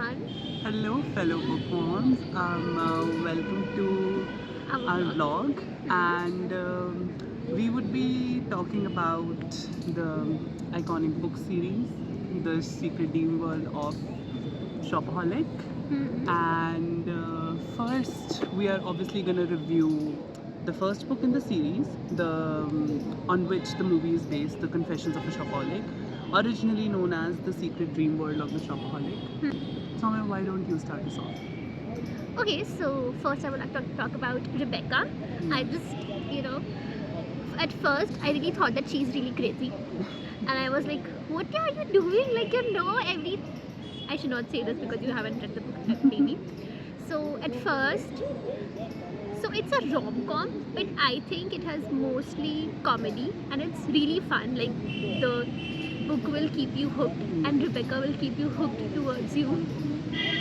everyone. Hello, fellow bookworms. Welcome to our vlog, and we would be talking about the iconic book series, The Secret Dreamworld of Shopaholic. And first, we are obviously going to review the first book in the series, the on which the movie is based, The Confessions of a Shopaholic, originally known as The Secret Dreamworld of the Shopaholic. Soumya, why don't you start us off? Okay, so first I would like to talk about Rebecca. I just, you know, at first I really thought that she's really crazy. And I was like, what are you doing? Like, every. I should not say this because you haven't read the book, maybe. So at first, so it's a rom-com, but I think it has mostly comedy and it's really fun. Like, the book will keep you hooked and Rebecca will keep you hooked towards you.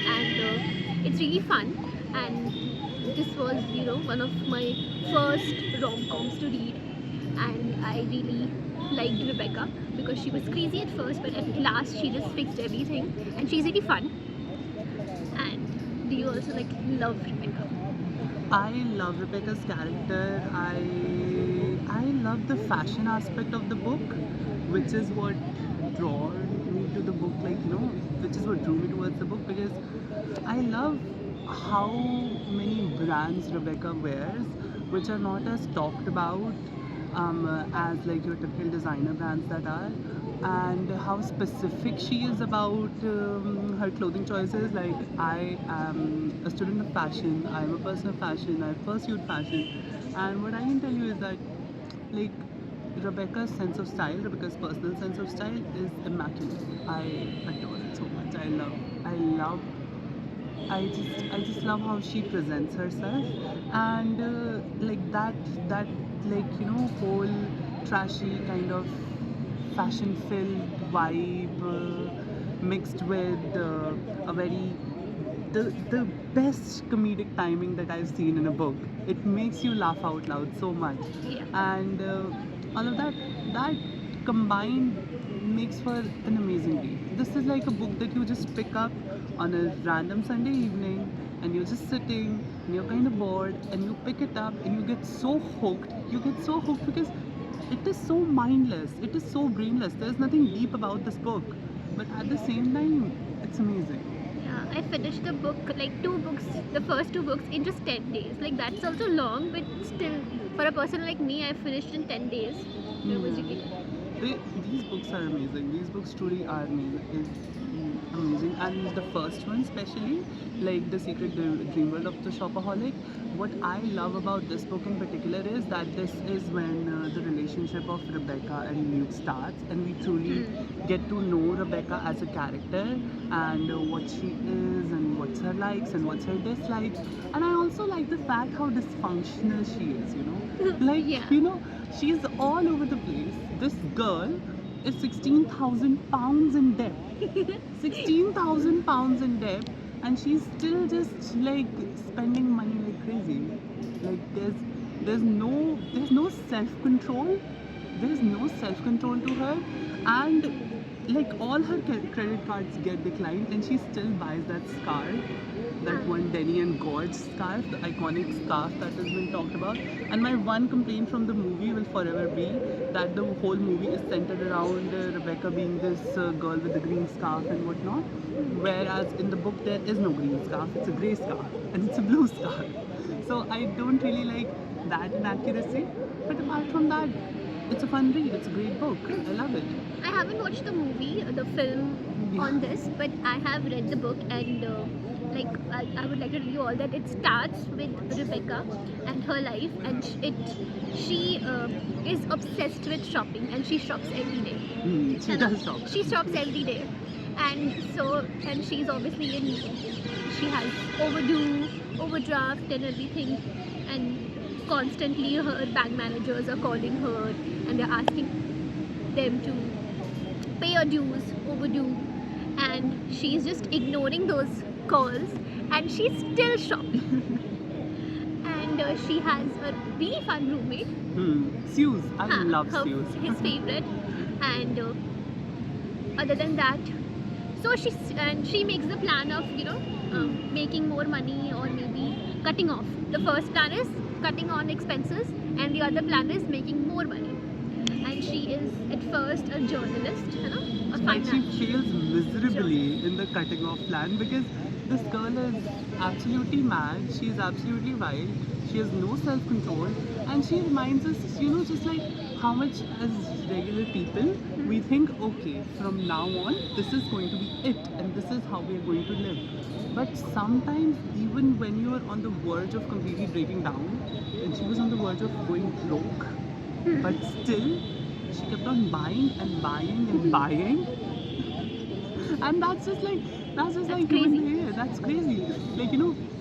And it's really fun. And this was, one of my first rom-coms to read. And I really liked Rebecca because she was crazy at first, but at last she just fixed everything. And she's really fun. And do you also love Rebecca? I love Rebecca's character. I love the fashion aspect of the book, which is what drew me to the book. Which is what drew me towards the book, because I love how many brands Rebecca wears, which are not as talked about as like your typical designer brands that are, and how specific she is about her clothing choices. Like, I am a student of fashion, I am a person of fashion, I've pursued fashion, and what I can tell you is that, like, Rebecca's personal sense of style is immaculate. I adore it so much. I just love how she presents herself, and whole trashy kind of fashion-filled vibe mixed with a very the best comedic timing that I've seen in a book. It makes you laugh out loud so much, Yeah. and all of that combined makes for an amazing read. This is like a book that you just pick up on a random Sunday evening, and you're just sitting and you're kind of bored, and you pick it up and you get so hooked. You get so hooked because it is so mindless, it is so brainless. There's nothing deep about this book, but at the same time, it's amazing. Yeah, I finished the book, like two books, the first two books in just 10 days. Like, that's also long, but still, for a person like me, I finished in 10 days. That was really These books are amazing. These books truly are amazing. And the first one, especially, like The Secret Dreamworld of the Shopaholic, what I love about this book in particular is that this is when the relationship of Rebecca and Luke starts, and we truly get to know Rebecca as a character, and what she is, and what's her likes and what's her dislikes. And I also like the fact how dysfunctional she is, like, Yeah. she's all over the place. This girl is 16,000 pounds in debt. 16,000 pounds in debt, and she's still just like spending money like crazy. Like, there's no self-control. There's no self-control to her, and like all her credit cards get declined, and she still buys that scarf, that one Denny and Gorge scarf, the iconic scarf that has been talked about. And my one complaint from the movie will forever be that the whole movie is centered around Rebecca being this girl with the green scarf and whatnot, whereas in the book there is no green scarf, it's a grey scarf and it's a blue scarf. So I don't really like that inaccuracy, but apart from that, it's a fun read, it's a great book, I love it. I haven't watched the movie, the film on this, but I have read the book, and I would like to tell you all that it starts with Rebecca and her life, and she is obsessed with shopping, and she shops every day. She does shop. She shops every day, and she's obviously she has overdraft and everything, and constantly her bank managers are calling her and they're asking them to pay her dues, overdue, and she's just ignoring those calls, and she's still shopping. And she has a really fun roommate. Suze. I love Suze. His favorite. And other than that, So she makes the plan of making more money or maybe cutting off. The first plan is cutting on expenses, and the other plan is making more money. And she is at first a journalist, a But she finance. fails miserably in the cutting off plan because this girl is absolutely mad. She is absolutely wild. She has no self control, and she reminds us, just like how much as regular people we think, okay, from now on, this is going to be it, and this is how we are going to live. But sometimes, even when you are on the verge of completely breaking down, and she was on the verge of going broke, but still she kept on buying and buying and buying, and that's just like human crazy. behavior. That's crazy. Like,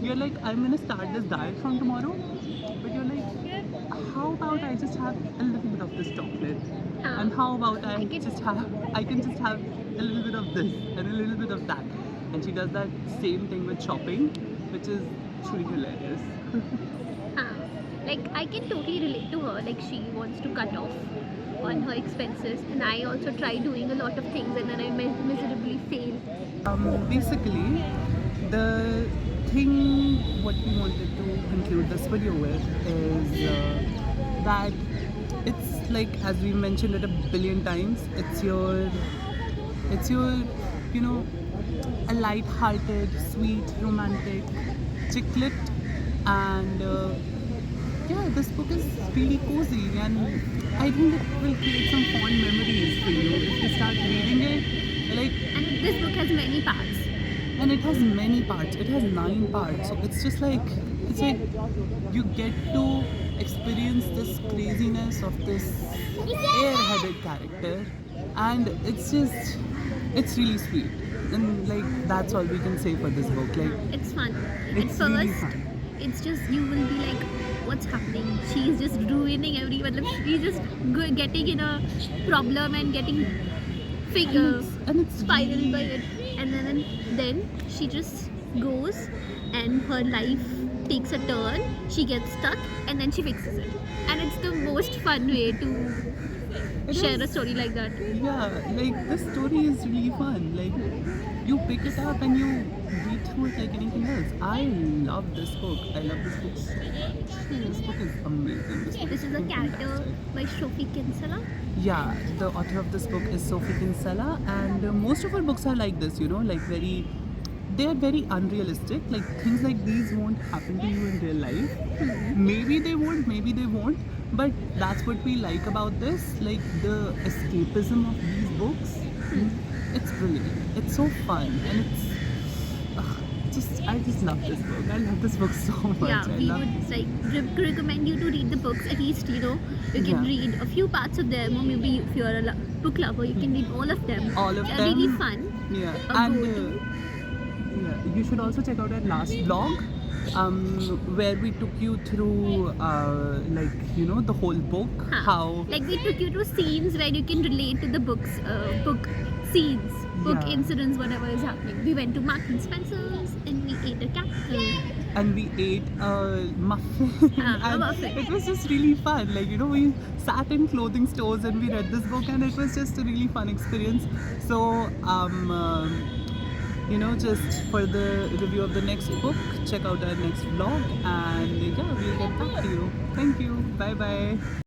you're like, I'm gonna start this diet from tomorrow, but you're like, how about I just have a little bit of this chocolate, and how about I can just have a little bit of this and a little bit of that. And she does that same thing with shopping, which is truly hilarious. Like I can totally relate to her. Like she wants to cut off on her expenses, and I also try doing a lot of things, and then I miserably fail. Basically, the thing what we wanted to conclude this video with is that it's like, as we mentioned it a billion times, it's your a light-hearted, sweet, romantic chicklet, and yeah, this book is really cozy, and I think it will create some fond memories for you if you start reading it. Like, And this book has many parts. and it has many parts. It has 9 parts, so it's like you get to experience this craziness of this airheaded character, and it's really sweet. And like, that's all we can say for this book. Like, It's fun. it's At really first, fun. it's just you will be like, what's happening? She's just ruining everyone. She's just getting in a problem and getting And it's spiraled by it, and then she just goes, and her life takes a turn. She gets stuck, and then she fixes it. And it's the most fun way to It share a is- story like that. Yeah, like, this story is really fun. Like, you pick it up and you read through it like anything else. I love this book. I love this book so much. This book is amazing. This book This is a character fantastic. by Sophie Kinsella. Yeah, the author of this book is Sophie Kinsella, and most of her books are like this, like they are very unrealistic. Like, things like these won't happen to you in real life. Maybe they won't, but that's what we like about this. Like, the escapism of these books, it's brilliant. It's so fun, and I just love this book. I love this book so much. Yeah, I we love would recommend you to read the books. At least you can Yeah. read a few parts of them, or maybe if you're a book lover, you can read all of them. all of They're them. really fun. Yeah, A and go-to. yeah, you should also check out our last vlog, where we took you through the whole book. Huh. How Like we took you to scenes where you can relate to the book scenes, book Yeah. incidents, whatever is happening. We went to Marks and Spencer's and we ate a cat. and we ate a muffin. A And muffin. it was just really fun. Like, we sat in clothing stores and we read this book, and it was just a really fun experience. So just for the review of the next book, check out our next vlog, and yeah, we'll get back to you. Thank you. Bye bye.